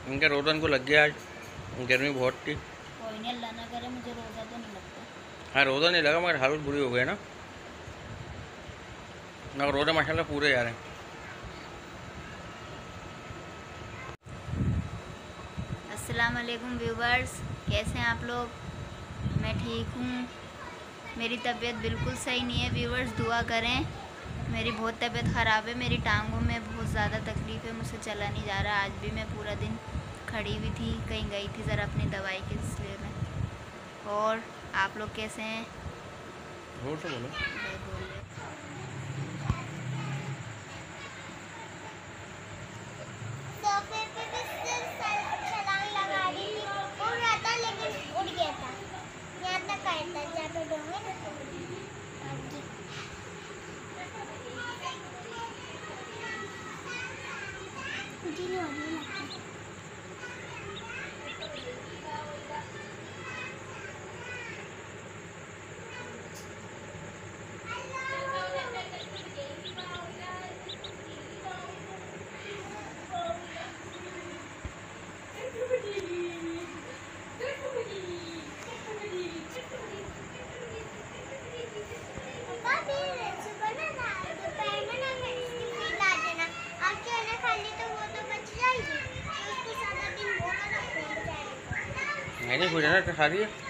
इनके रोज़न को लग गया आज, गर्मी बहुत थी। कोई नहीं, अल्लाह ना करे मुझे रोज़ा तो नहीं लगता। हाँ रोज़ा नहीं लगा मगर हालत बुरी हो गई ना, मगर रोज़ा माशाल्लाह पूरे यार हैं। अस्सलाम वालेकुम व्यूवर्स, कैसे हैं आप लोग? मैं ठीक हूँ। मेरी तबीयत बिल्कुल सही नहीं है व्यूवर्स, दुआ करें। मेरी बहुत तबीयत ख़राब है, मेरी टांगों में बहुत ज़्यादा तकलीफ़ है, मुझसे चला नहीं जा रहा। आज भी मैं पूरा दिन खड़ी हुई थी, कहीं गई थी ज़रा अपनी दवाई के सिलसिले में। और आप लोग कैसे हैं? जोर से बोलो। सोफे पे भी सिर्फ छलांग लगा रही थी, उड़ रहा था लेकिन उड़ गया था। यहाँ तक आया था जहाँ पे डोंगे ना। मुझे नहीं लगता। मैंने पूछा ना खा रही है।